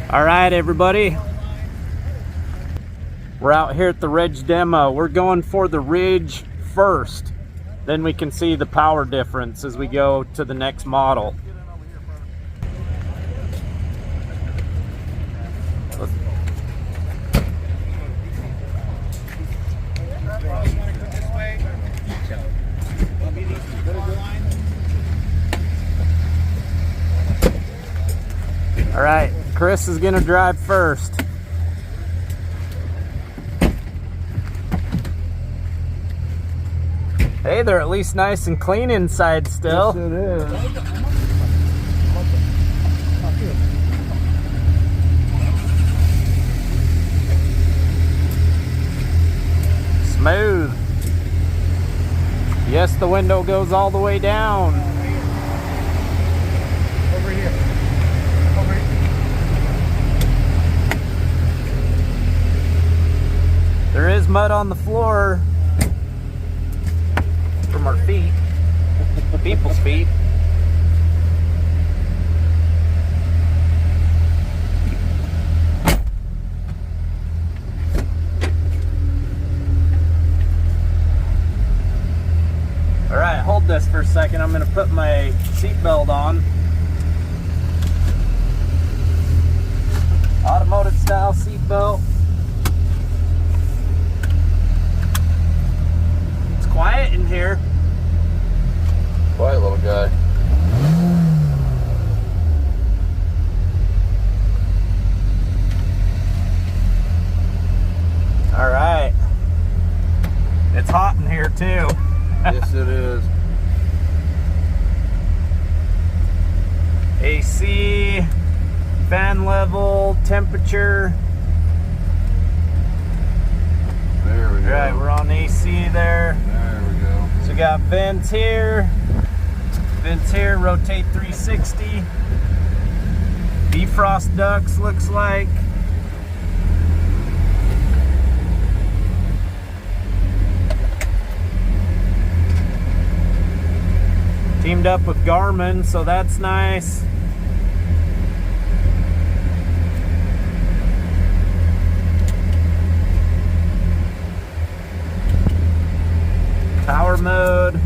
All right, everybody. We're out here at the Ridge Demo. We're going for the Ridge first. Then we can see the power difference as we go to the next model. All right, Chris is gonna drive first. Hey, they're at least nice and clean inside still. Yes, it is. Smooth. Yes, the window goes all the way down. Over here. Over here. There is mud on the floor from our feet, people's feet. All right, hold this for a second. I'm gonna put my seatbelt on. Automotive style seatbelt. It's quiet in here. Quiet little guy. All right. It's hot in here too. Yes, it is. AC, fan level, temperature. There we go. All right, we're on AC there. There we go. So we got vents here, rotate 360. Defrost ducts looks like. Teamed up with Garmin, so that's nice. Power mode.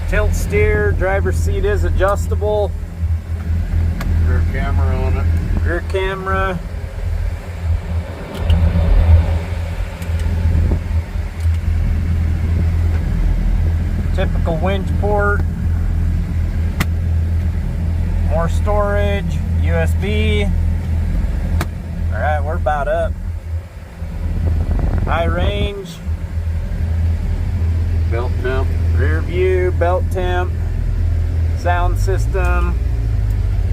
Tilt steer, driver's seat is adjustable. Rear camera on it. Rear camera. Typical winch port. More storage, USB. All right, we're about up. High range. Belt temp. Rear view, belt temp, sound system.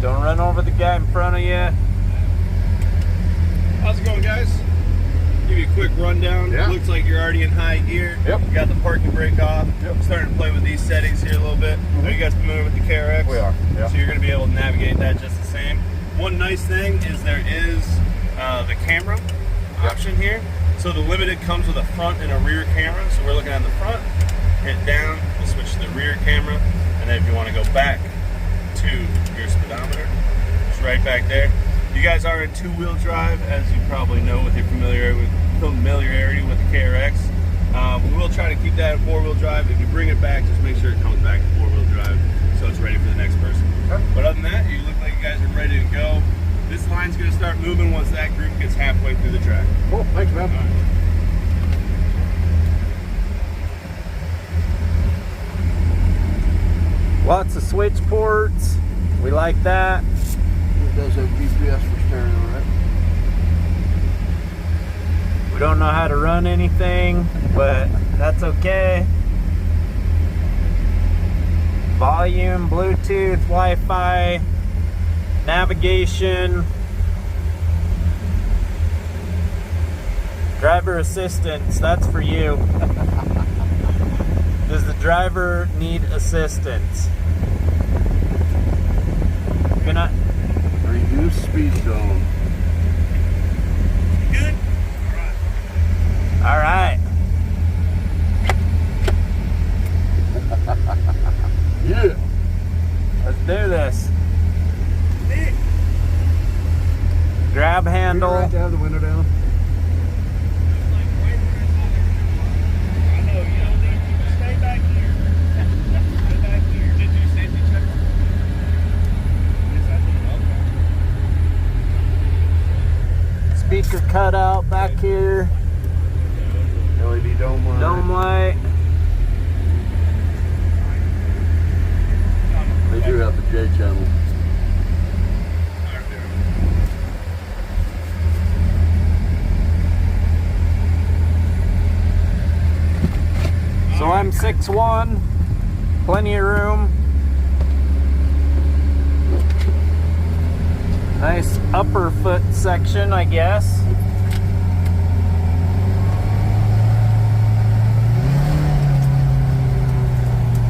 Don't run over the guy in front of you. How's it going, guys? Give you a quick rundown. Yeah. Looks like you're already in high gear. Yep. You got the parking brake off. Yep. Starting to play with these settings here a little bit. Are you guys familiar with the KRX? We are. Yeah. So you're going to be able to navigate that just the same. One nice thing is there is the camera option here. So the Limited comes with a front and a rear camera. So we're looking at the front. Hit down, we'll switch to the rear camera, and then if you want to go back to your speedometer, it's right back there. You guys are in two-wheel drive, as you probably know with your familiarity with the KRX. We will try to keep that in four-wheel drive. If you bring it back, just make sure it comes back to four-wheel drive so it's ready for the next person. Okay. But other than that, you look like you guys are ready to go. This line's going to start moving once that group gets halfway through the track. Cool. Thanks, man. All right. Lots of switch ports. We like that. It does have GPS for steering on it. We don't know how to run anything, but that's okay. Volume, Bluetooth, Wi-Fi, navigation, driver assistance, that's for you. Does the driver need assistance? Good night. Reduce speed zone. Good? All right. Yeah. Let's do this. grab handle. Right to have the window down. Speaker cutout back here. LED dome light. Dome light. They do have the J channel. So I'm 6'1", plenty of room. Nice upper foot section, I guess.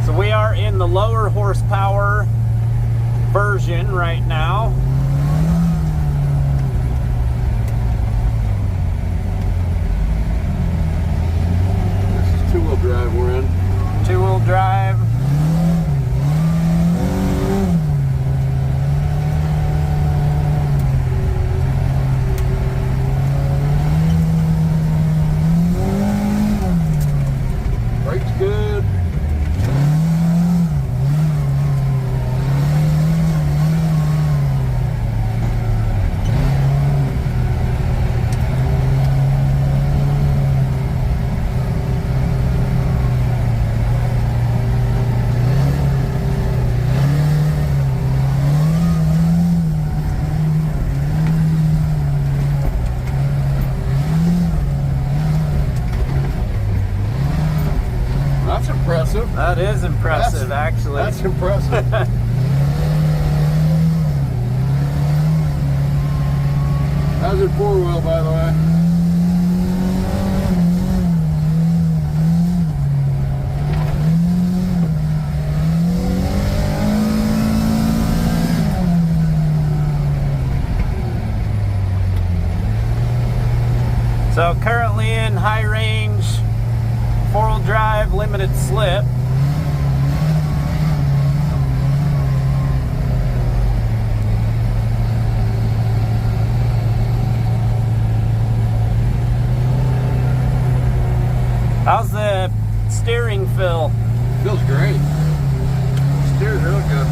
So we are in the lower horsepower version right now. This is two-wheel drive we're in. Two-wheel drive. Brakes good. That's impressive. That is impressive, actually. That's impressive. How's it four-wheel, by the way? So currently in high range, four-wheel drive, limited slip. How's the steering feel? Feels great. Steers real good.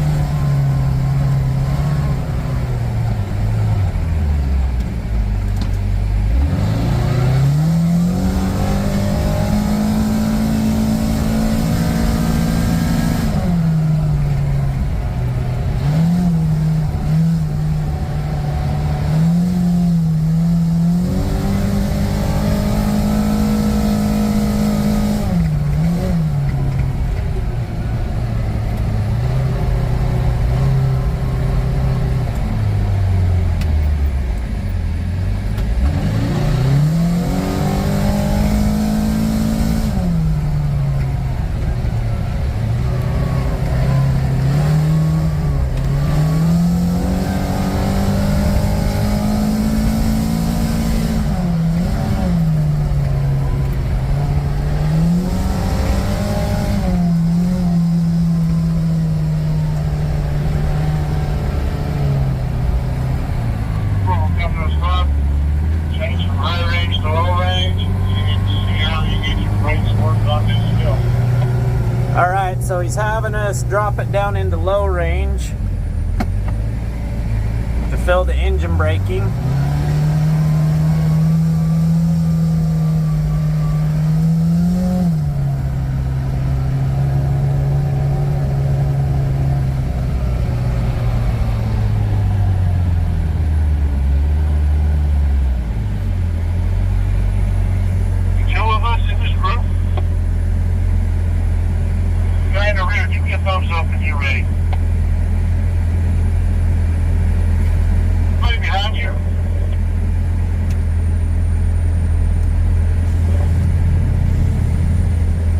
Alright, so he's having us drop it down into low range to fill the engine braking. Thumbs up when you're ready. Right behind you.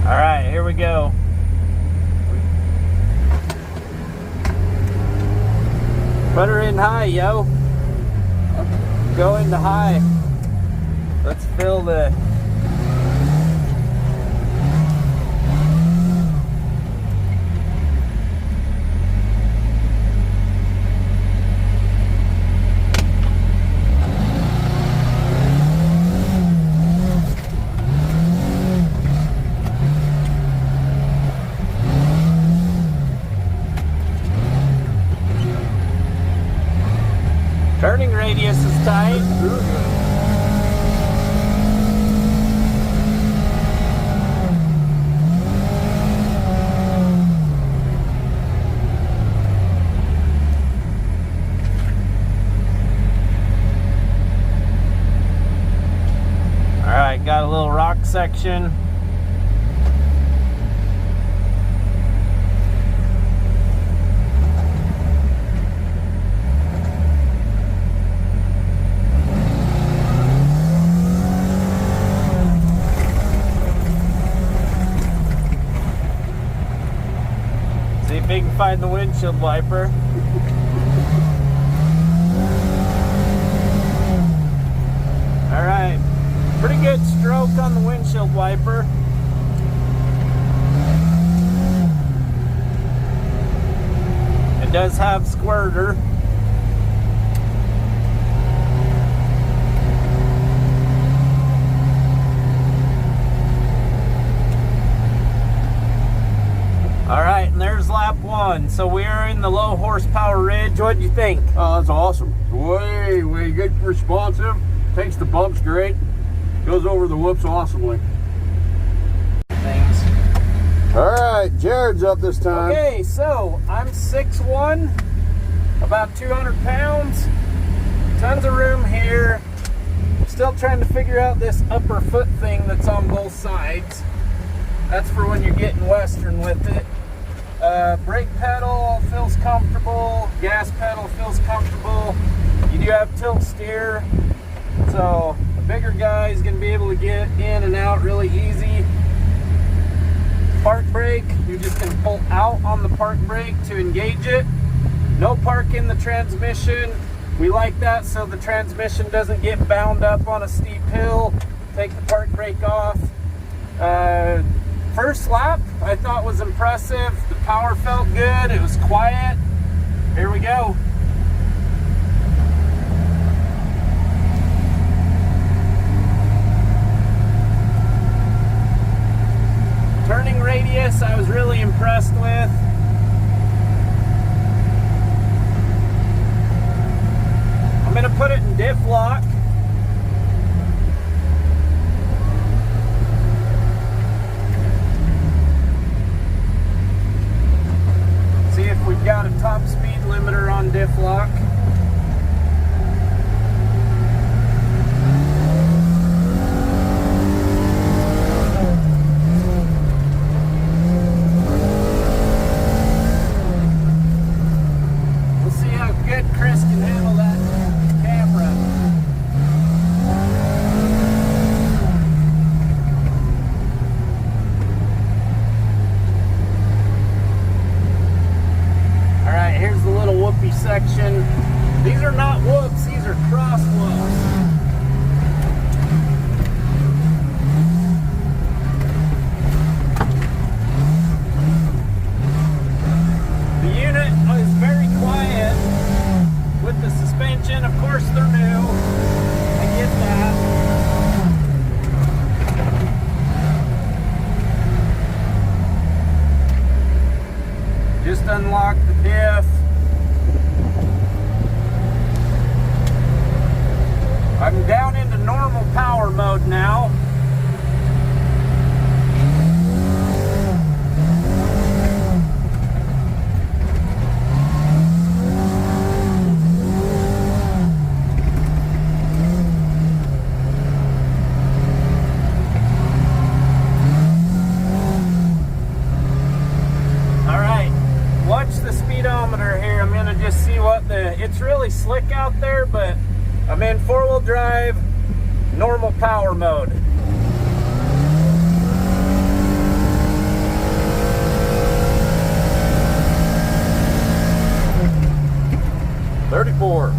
All right, here we go. Put her in high, yo. Go into high. Let's fill the... Turning radius is tight. Real good. All right, got a little rock section. See if we can find the windshield wiper. All right, pretty good stroke on the windshield wiper. It does have squirter. All right, and there's lap 1. So we are in the low horsepower ridge. What'd you think? Oh, that's awesome. Way good, responsive. Takes the bumps great. Goes over the whoops awesomely. Things. All right, Jared's up this time. Okay, so I'm 6'1", about 200 pounds. Tons of room here. Still trying to figure out this upper foot thing that's on both sides. That's for when you're getting Western with it. Brake pedal feels comfortable. Gas pedal feels comfortable. You do have tilt steer, so a bigger guy is going to be able to get in and out really easy. Park brake, you're just going to pull out on the park brake to engage it. No park in the transmission. We like that so the transmission doesn't get bound up on a steep hill. Take the park brake off. First lap I thought was impressive. The power felt good. It was quiet. Here we go. Turning radius I was really impressed with. I'm going to put it in diff lock. See if we've got a top speed limiter on diff lock. We'll see how good Chris can handle that camera. All right, here's the little whoopie section. These are not whoops, these are cross whoops. The unit is very quiet with the suspension. Of course, they're new. I get that. Just unlock the diff. I'm down into normal power mode now. All right, watch the speedometer here. I'm gonna just see what it's really slick out there, but I'm in 4-wheel drive, normal power mode. $34.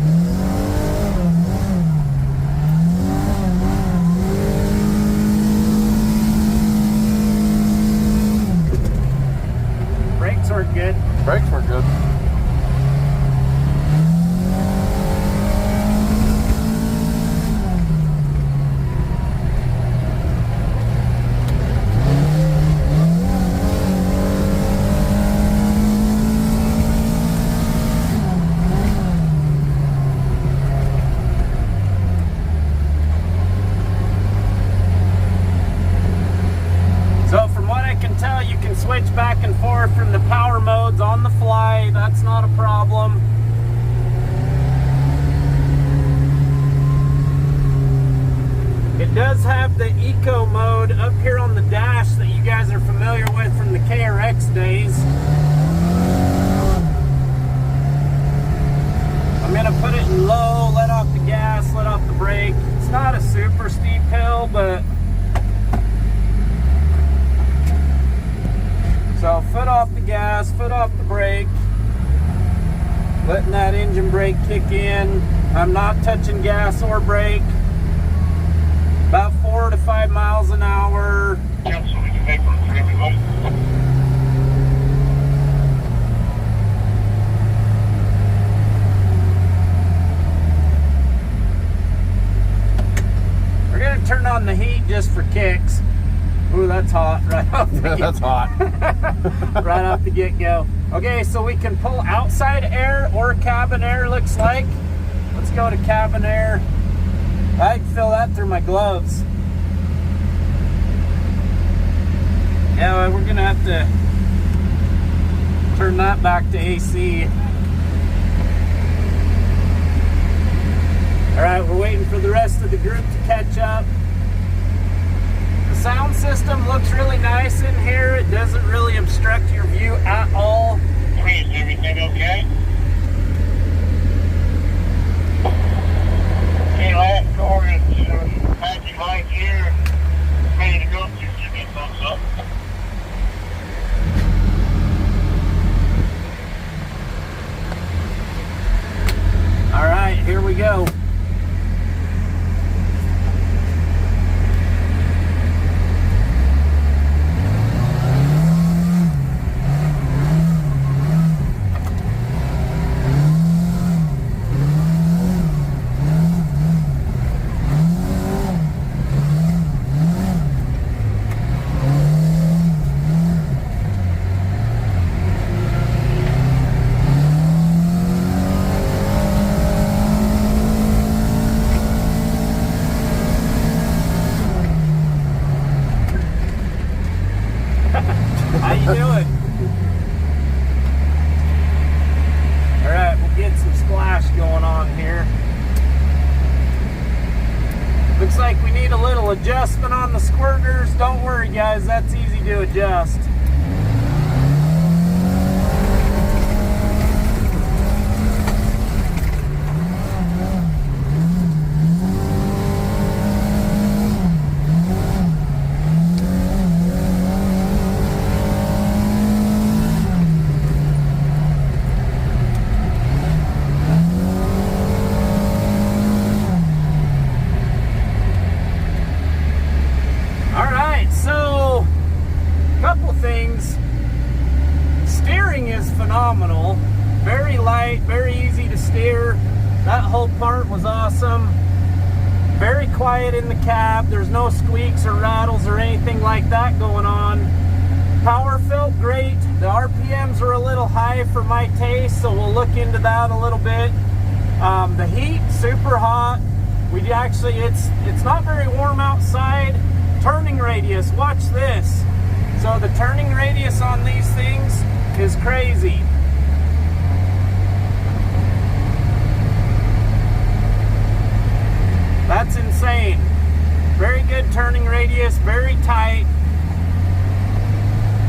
Brakes were good. Brakes were good. that's not a problem. It does have the eco mode up here on the dash that you guys are familiar with from the KRX days. I'm gonna put it in low, let off the gas, let off the brake. It's not a super steep hill, but so foot off the gas, foot off the brake, letting that engine brake kick in. I'm not touching gas or brake. About 4 to 5 miles an hour. We're gonna turn on the heat just for kicks. Ooh, that's hot right off the get. That's hot. Right off the get-go. Okay, so we can pull outside air or cabin air, looks like. Let's go to cabin air. I can feel that through my gloves. Yeah, we're gonna have to turn that back to AC. All right, we're waiting for the rest of the group to catch up. The sound system looks really nice in here. It doesn't really obstruct your view at all. Is everything okay? Okay, last car is passing light here. Ready to go. Just give me a thumbs up. All right, here we go. How you doing? All right, we'll get some splash going on here. Looks like we need a little adjustment on the squirters. Don't worry, guys, that's easy to adjust. Things. Steering is phenomenal. Very light, very easy to steer. That whole part was awesome. Very quiet in the cab. There's no squeaks or rattles or anything like that going on. Power felt great. The RPMs are a little high for my taste, so we'll look into that a little bit. The heat, super hot. It's not very warm outside. Turning radius, watch this. So the turning radius on these things is crazy. That's insane. Very good turning radius, very tight.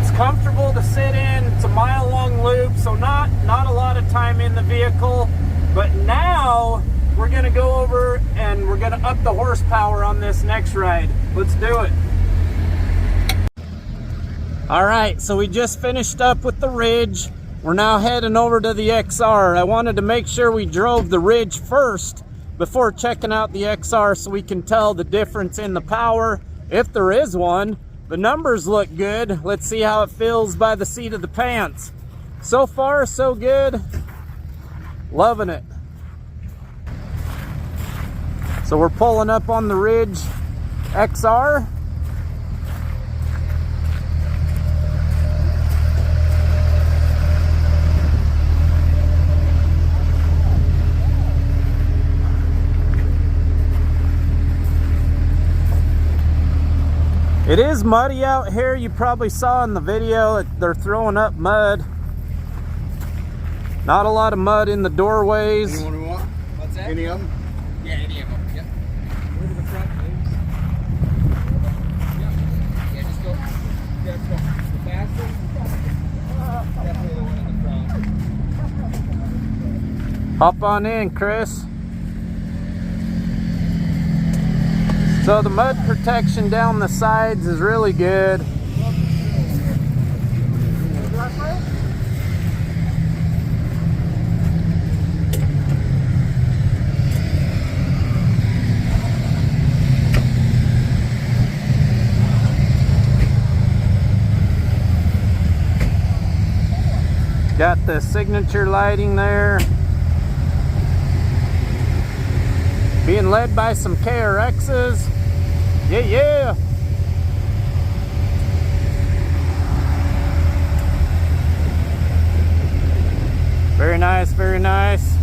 It's comfortable to sit in. It's a mile-long loop, so not a lot of time in the vehicle. But now we're gonna go over and we're gonna up the horsepower on this next ride. Let's do it. All right, so we just finished up with the Ridge. We're now heading over to the XR. I wanted to make sure we drove the Ridge first before checking out the XR so we can tell the difference in the power, if there is one. The numbers look good. Let's see how it feels by the seat of the pants. So far, so good. Loving it. So we're pulling up on the Ridge XR. It is muddy out here. You probably saw in the video that they're throwing up mud. Not a lot of mud in the doorways. Anyone who want? What's that? Any of them? Yeah, any of them. Yep. Move to the front, please. Yep. Yeah, just go. Yeah, just go. The fastest. Definitely the one in the front. Hop on in, Chris. So the mud protection down the sides is really good. Got the signature lighting there. Being led by some KRXs. Yeah, yeah. Very nice, very nice.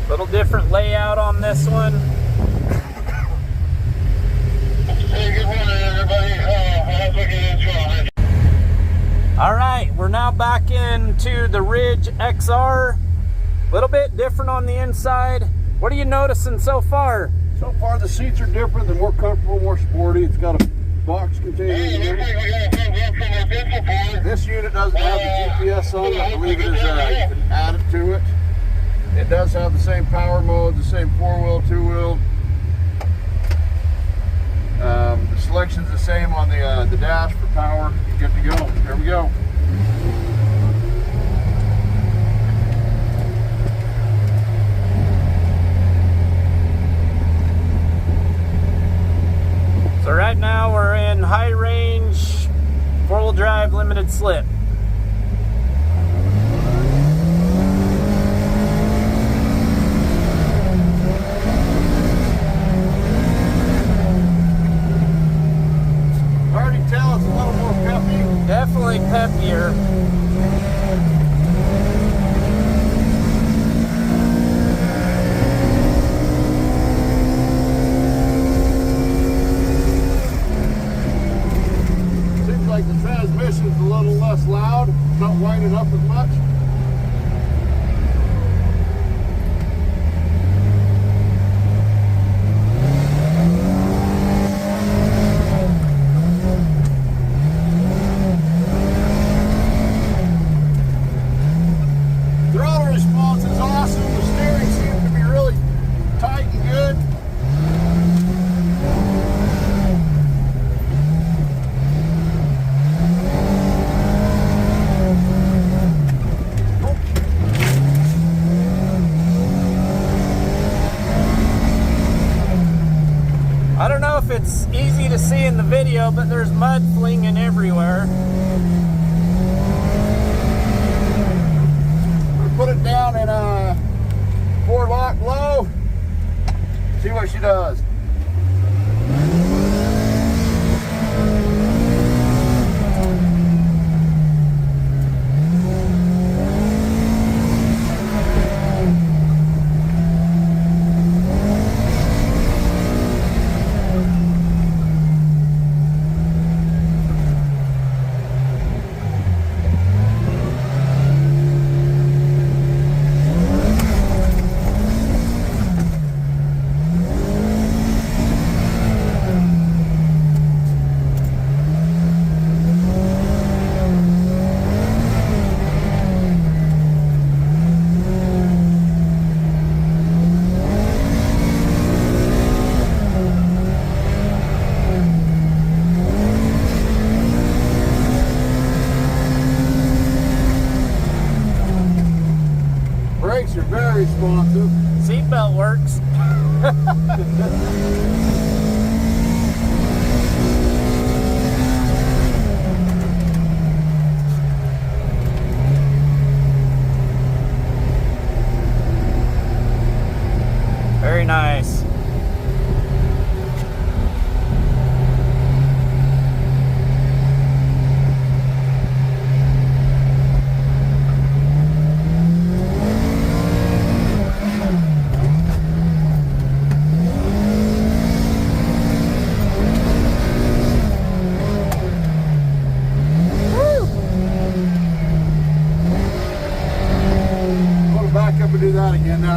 Little different layout on this one. Hey, good morning, everybody. How's it going? All right, we're now back into the Ridge XR. A little bit different on the inside. What are you noticing so far? So far the seats are different, they're more comfortable, more sporty. It's got a box container Hey, in looks it. like we got a thumbs up from our pencil board. This unit doesn't have the GPS on it. I believe it is, you can add it to it. It does have the same power modes, the same 4-wheel, 2-wheel. The selection's the same on the dash for power. Good to go. There we go. So right now we're in high range, 4-wheel drive, limited slip. I already tell it's a little more peppy. Definitely peppier. Seems like the transmission's a little less loud, not winding up as much. Throttle response is awesome. The steering seems to be really tight and good. I don't know if it's easy to see in the video, but there's mud flinging everywhere. Put it down in a 4-lock low. See what she does. Brakes are very responsive. Seatbelt works. Very nice.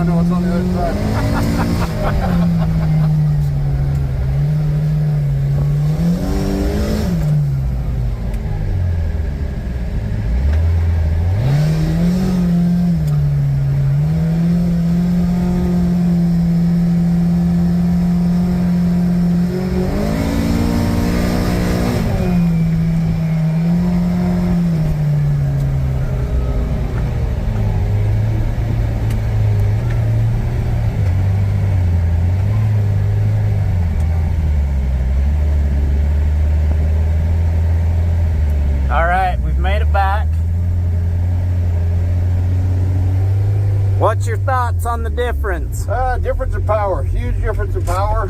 I know what's on the other side. All right, we've made it back. What's your thoughts on the difference? Difference in power, huge difference in power.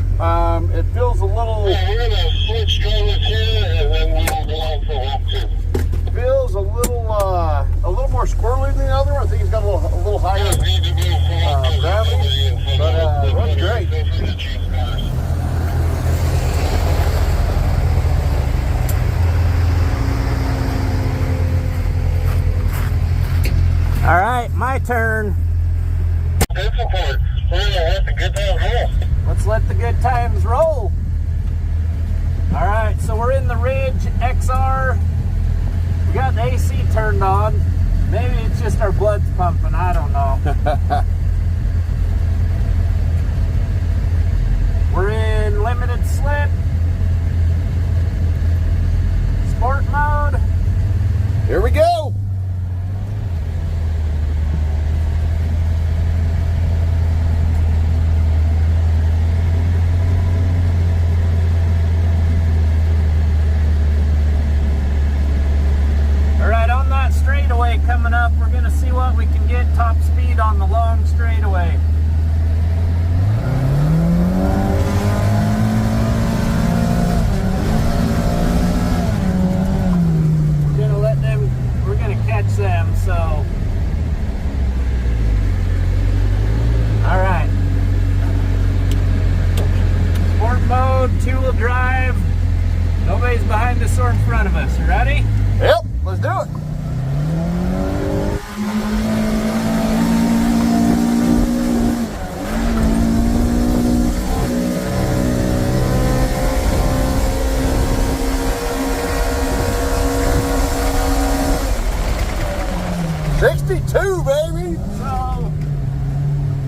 It feels a little, We're gonna switch over here and then we'll go on for walk two. feels a little more squirrely than the other one. I think it's got a little higher gravity, but runs great. All right, my turn. Good support. We're gonna let the good times roll. Let's let the good times roll. All right, so we're in the Ridge XR. We got the AC turned on. Maybe it's just our blood's pumping, I don't know. We're in limited slip. Sport mode. Here we go. Straightaway coming up, we're going to see what we can get top speed on the long straightaway. We're going to catch them, so. Alright. Sport mode, 2-wheel drive. Nobody's behind us or in front of us. You ready? Yep, let's do it. Baby. So,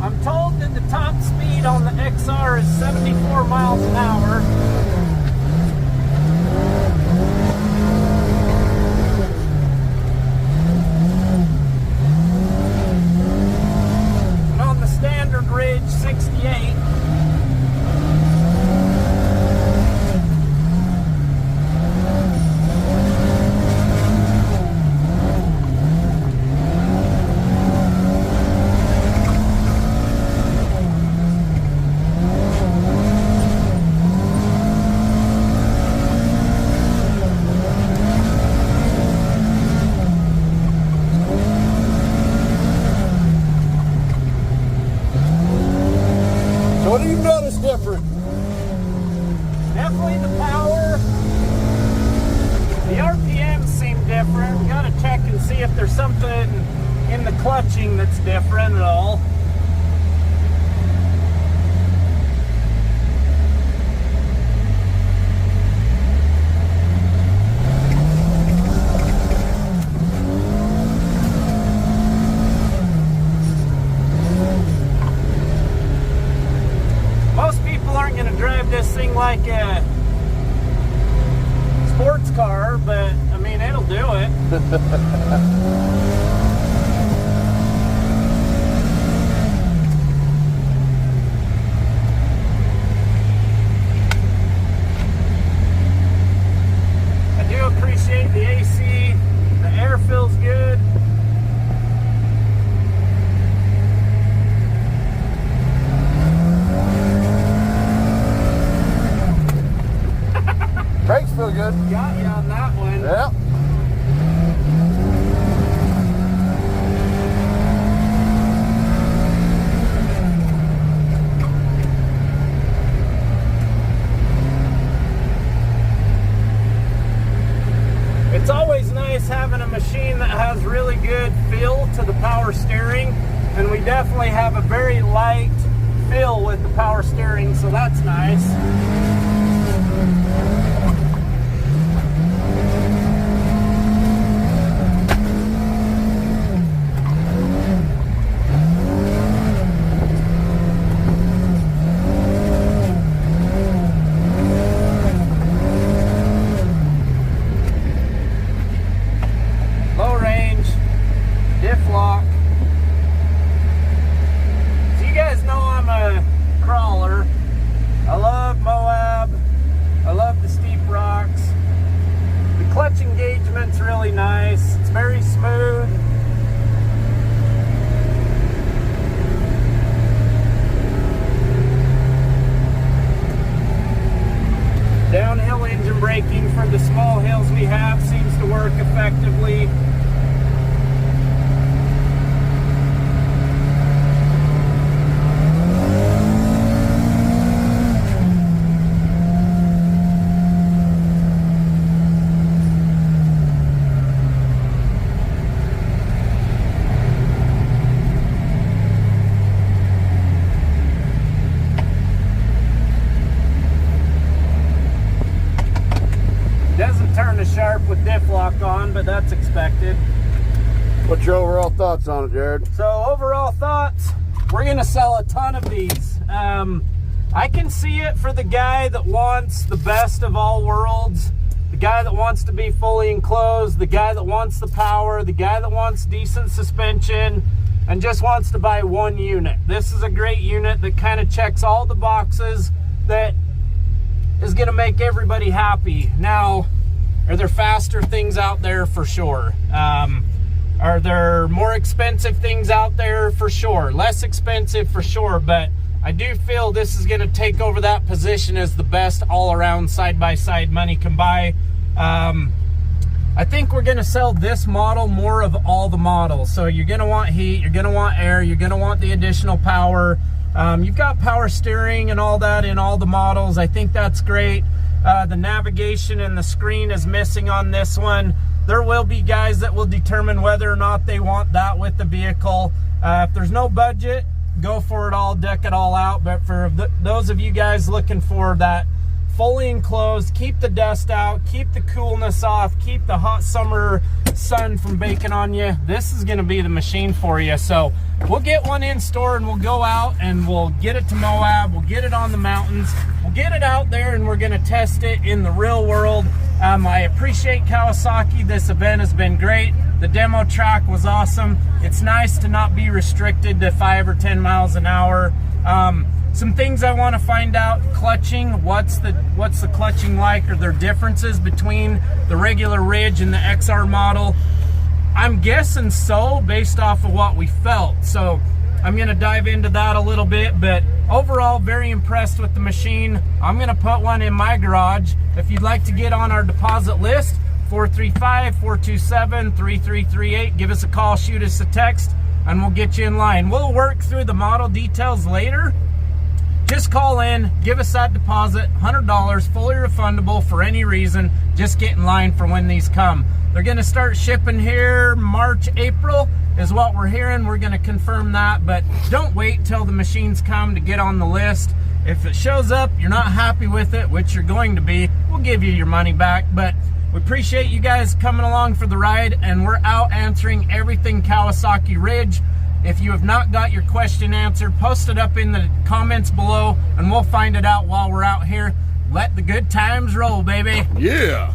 I'm told that the top speed on the XR is 74 miles an hour. And on the standard Ridge, 68. What do you notice different? Definitely the power. The RPMs seem different. We gotta check and see if there's something in the clutching that's different at all. Aren't going to drive this thing like a sports car, but I mean, it'll do it. I do appreciate the AC. The air feels good. Brakes feel good. Got you on that one. Yep. It's always nice having a machine that has really good feel to the power steering. and we definitely have a very light feel with the power steering, so that's nice. Low range, diff lock. So you guys know I'm a crawler. I love Moab. I love the steep rocks. The clutch engagement's really nice. It's very smooth. Downhill engine braking for the small hills we have seems to work effectively. Doesn't turn as sharp with diff lock on, but that's expected. What's your overall thoughts on it, Jared? So overall thoughts, we're gonna sell a ton of these. I can see it for the guy that wants the best of all worlds, the guy that wants to be fully enclosed, the guy that wants the power, the guy that wants decent suspension, and just wants to buy one unit. This is a great unit that kind of checks all the boxes that is going to make everybody happy. Now, are there faster things out there? For sure. Are there more expensive things out there? For sure. Less expensive? For sure. But I do feel this is going to take over that position as the best all-around side-by-side money can buy. I think we're going to sell this model more of all the models. So you're going to want heat, you're going to want air, you're going to want the additional power. You've got power steering and all that in all the models. I think that's great. The navigation and the screen is missing on this one. There will be guys that will determine whether or not they want that with the vehicle. If there's no budget, go for it all, deck it all out. But for those of you guys looking for that fully enclosed, keep the dust out, keep the coolness off, keep the hot summer sun from baking on you, this is going to be the machine for you. So we'll get one in store and we'll go out and we'll get it to Moab, we'll get it on the mountains, we'll get it out there, and we're going to test it in the real world. I appreciate Kawasaki. This event has been great. The demo track was awesome. It's nice to not be restricted to 5 or 10 miles an hour. Some things I want to find out: clutching. What's the clutching like? Are there differences between the regular Ridge and the XR model? I'm guessing so, based off of what we felt. So I'm going to dive into that a little bit, but overall, very impressed with the machine. I'm going to put one in my garage. If you'd like to get on our deposit list, 435-427-3338. Give us a call, shoot us a text, and we'll get you in line. We'll work through the model details later. Just call in, give us that deposit, $100, fully refundable for any reason. Just get in line for when these come. They're going to start shipping here March, April is what we're hearing. We're going to confirm that, but don't wait till the machines come to get on the list. If it shows up, you're not happy with it, which you're going to be, we'll give you your money back. But we appreciate you guys coming along for the ride, and we're out answering everything Kawasaki Ridge. If you have not got your question answered, post it up in the comments below, and we'll find it out while we're out here. Let the good times roll, baby. Yeah.